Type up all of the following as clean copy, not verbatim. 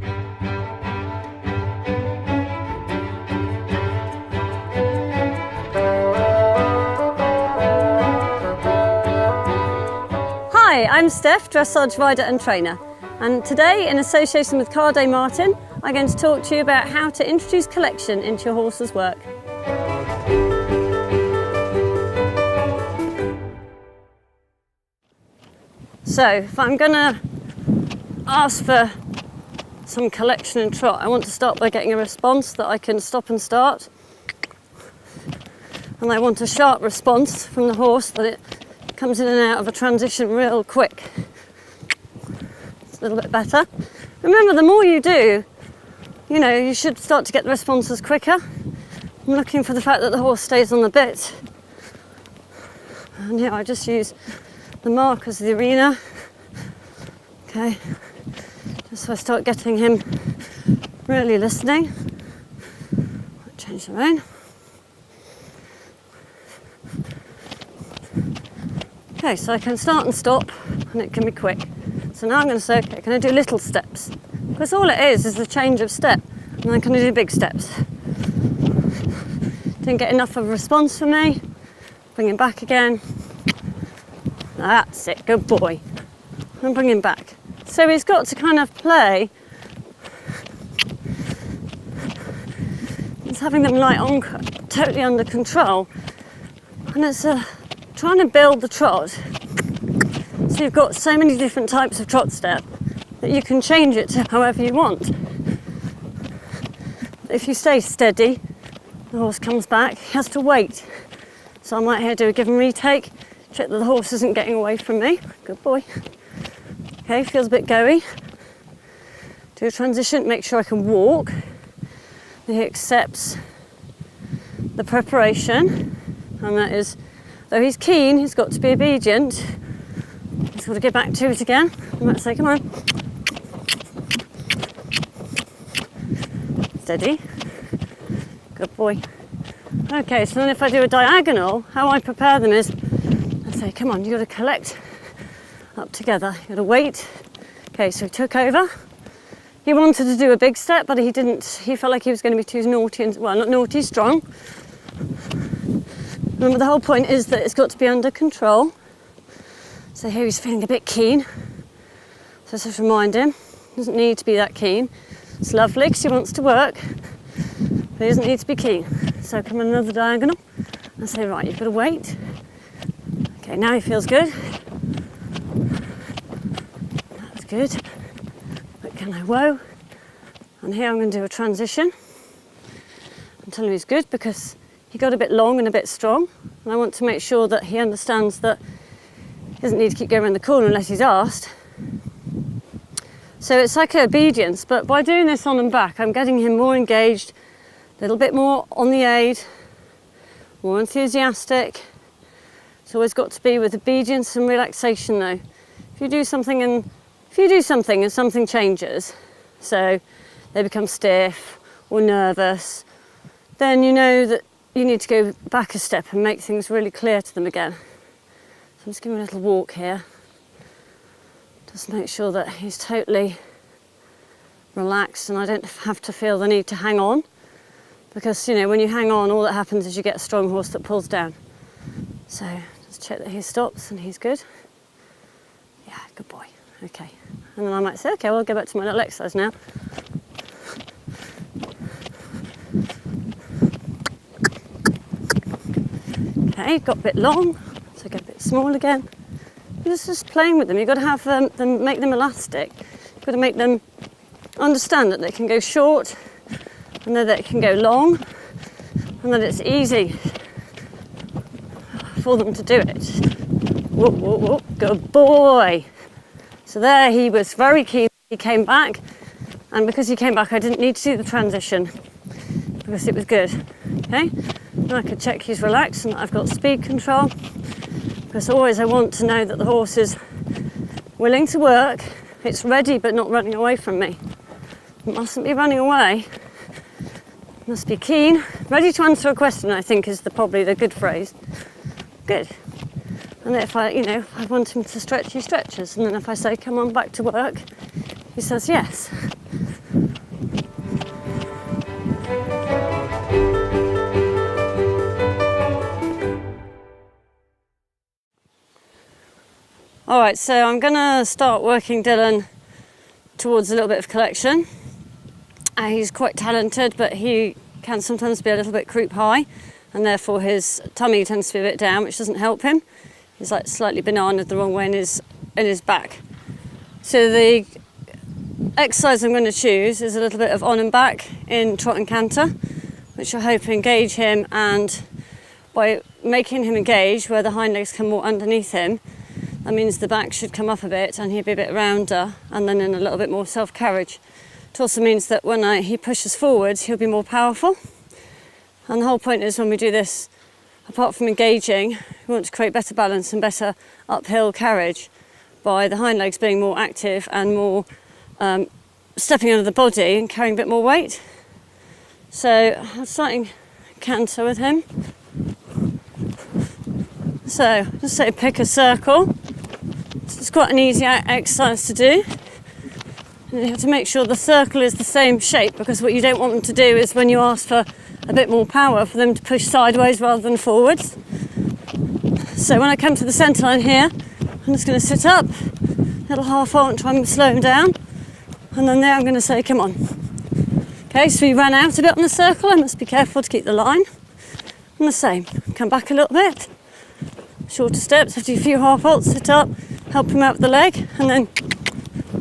Hi, I'm Stef, Dressage rider and trainer, and today, in association with Carr Martin, I'm going to talk to you about how to introduce collection into your horse's work. So, if I'm going to ask for some collection and trot, I want to start by getting a response that I can stop and start, and I want a sharp response from the horse that it comes in and out of a transition real quick. It's a little bit better. Remember, the more you do, you should start to get the responses quicker. I'm looking for the fact that the horse stays on the bit. And I just use the mark as the arena. Okay, just so I start getting him really listening. I'll change the rein. Okay, so I can start and stop, and it can be quick. So now I'm going to say, okay, can I do little steps? Because all it is the change of step, and then can I do big steps? Didn't get enough of a response from me. Bring him back again. That's it, good boy. And bring him back. So he's got to kind of play. It's having them totally under control, and it's trying to build the trot. So you've got so many different types of trot step that you can change it to however you want. If you stay steady, the horse comes back, he has to wait. So I might here do a give and retake, check that the horse isn't getting away from me. Good boy. Okay, feels a bit goey. Do a transition, make sure I can walk. He accepts the preparation, and that is, though he's keen, he's got to be obedient. He's got to get back to it again. I might say, come on. Steady. Good boy. Okay, so then if I do a diagonal, how I prepare them is, I say, come on, you've got to collect up together. You've got to wait. Okay, so he took over. He wanted to do a big step, but he didn't. He felt like he was going to be too naughty, not naughty, strong. Remember, the whole point is that it's got to be under control. So here he's feeling a bit keen. So just remind him, he doesn't need to be that keen. It's lovely because he wants to work, but he doesn't need to be keen. So come on another diagonal and say, right, you've got to wait. Okay, now he feels good. That's good. But can I whoa? And here I'm going to do a transition until he's good, because he got a bit long and a bit strong, and I want to make sure that he understands that he doesn't need to keep going around the corner unless he's asked. So it's like obedience, but by doing this on and back, I'm getting him more engaged, a little bit more on the aid, more enthusiastic. It's always got to be with obedience and relaxation though. If you do something and something changes, so they become stiff or nervous, then you know that you need to go back a step and make things really clear to them again. So I'm just giving him a little walk here. Just make sure that he's totally relaxed and I don't have to feel the need to hang on. Because, when you hang on, all that happens is you get a strong horse that pulls down. So just check that he stops and he's good. Yeah, good boy. Okay. And then I might say, okay, well, I'll go back to my little exercise now. Okay, got a bit long, so get a bit small again. You're just playing with them. You've got to have them, make them elastic. You've got to make them understand that they can go short and that they can go long, and that it's easy for them to do it. Whoop, whoop, whoop. Good boy. So there, he was very keen. He came back, and because he came back, I didn't need to do the transition because it was good. Okay. And I could check he's relaxed and I've got speed control, because always I want to know that the horse is willing to work, it's ready but not running away from me. It mustn't be running away, it must be keen, ready to answer a question, I think is probably the good phrase. Good. And if I want him to stretch, he stretches, and then if I say come on back to work, he says yes. All right, so I'm gonna start working Dylan towards a little bit of collection. He's quite talented, but he can sometimes be a little bit croup high, and therefore his tummy tends to be a bit down, which doesn't help him. He's like slightly banana the wrong way in his back. So the exercise I'm going to choose is a little bit of on and back in trot and canter, which I hope engage him, and by making him engage where the hind legs come more underneath him, that means the back should come up a bit and he'll be a bit rounder and then in a little bit more self-carriage. It also means that when he pushes forwards, he'll be more powerful. And the whole point is when we do this, apart from engaging, we want to create better balance and better uphill carriage by the hind legs being more active and more stepping under the body and carrying a bit more weight. So I'm starting canter with him. So just say pick a circle. It's quite an easy exercise to do. And you have to make sure the circle is the same shape, because what you don't want them to do is when you ask for a bit more power, for them to push sideways rather than forwards. So when I come to the centre line here, I'm just going to sit up, little half halt and try and slow him down. And then there I'm going to say, come on. Okay, so we ran out a bit on the circle. I must be careful to keep the line. And the same, come back a little bit. Shorter steps, after a few half halts, sit up, help him out with the leg, and then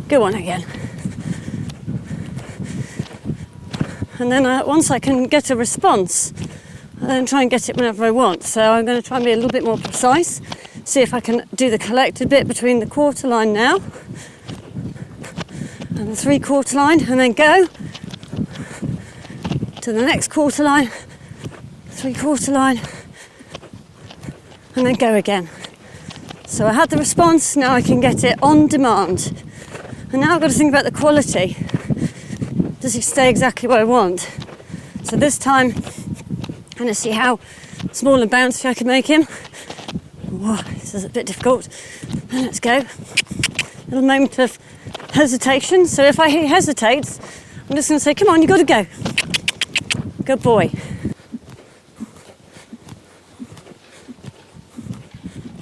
go on again. And then once I can get a response, I then try and get it whenever I want. So I'm going to try and be a little bit more precise, see if I can do the collected bit between the quarter line now and the 3/4 line, and then go to the next quarter line, 3/4 line, and then go again. So I had the response, now I can get it on demand. And now I've got to think about the quality. Does he stay exactly where I want? So this time, I'm going to see how small and bouncy I can make him. Whoa, this is a bit difficult. And let's go. Little moment of hesitation. So if he hesitates, I'm just going to say, come on, you've got to go. Good boy.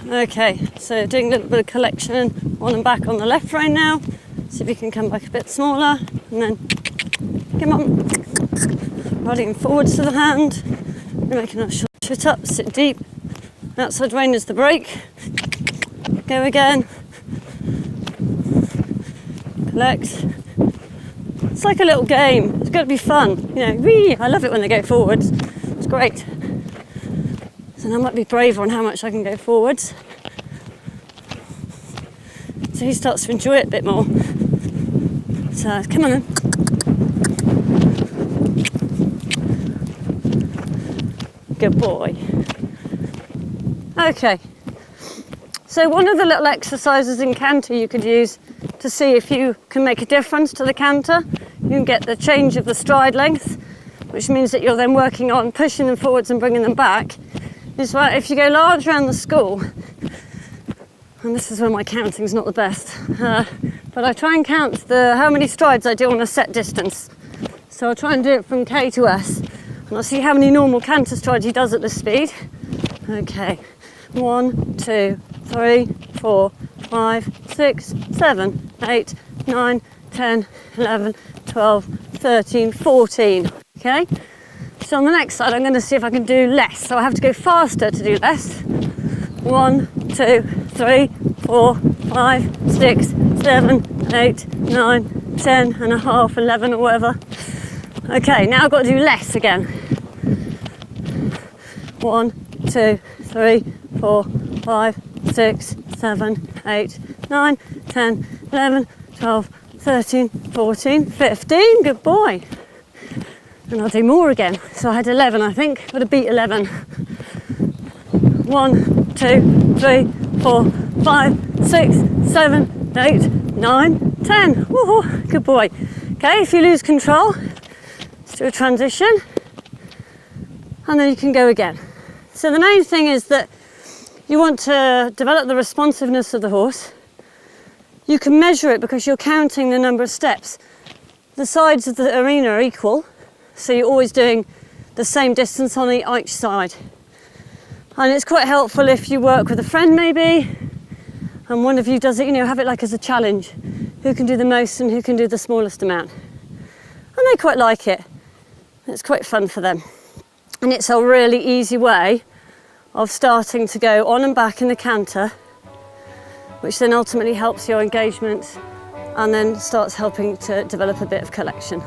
Okay, so doing a little bit of collection on and back on the left rein now. See if we can come back a bit smaller, and then come on, riding forwards to the hand, making our short sit up, sit deep. Outside rein is the brake. Go again. Collect. It's like a little game. It's got to be fun. You know, whee! I love it when they go forwards. It's great. So I might be braver on how much I can go forwards. So he starts to enjoy it a bit more. So come on then. Good boy. Okay. So one of the little exercises in canter you could use to see if you can make a difference to the canter, you can get the change of the stride length, which means that you're then working on pushing them forwards and bringing them back. Is that if you go large around the school, and this is where my counting's not the best, but I try and count how many strides I do on a set distance. So I'll try and do it from K to S, and I'll see how many normal canter strides he does at this speed. Okay, 1, 2, 3, 4, 5, 6, 7, 8, 9, 10, 11, 12, 13, 14. Okay? So on the next side, I'm going to see if I can do less. So I have to go faster to do less. 1, 2, 3, 4, 5, 6, 7, 8, 9, 10 and a half, 11 or whatever. Okay, now I've got to do less again. 1, 2, 3, 4, 5, 6, 7, 8, 9, 10, 11, 12, 13, 14, 15. Good boy. And I'll do more again. So I had 11, I think. Got to beat 11. 1, 2, 3, 4, 5, 6, 7, 8, 9, 10. Woohoo, good boy. Okay, if you lose control, let's do a transition. And then you can go again. So the main thing is that you want to develop the responsiveness of the horse. You can measure it because you're counting the number of steps. The sides of the arena are equal. So you're always doing the same distance on each side. And it's quite helpful if you work with a friend maybe, and one of you does it, you know, have it like as a challenge. Who can do the most and who can do the smallest amount. And they quite like it. It's quite fun for them. And it's a really easy way of starting to go on and back in the canter, which then ultimately helps your engagement and then starts helping to develop a bit of collection.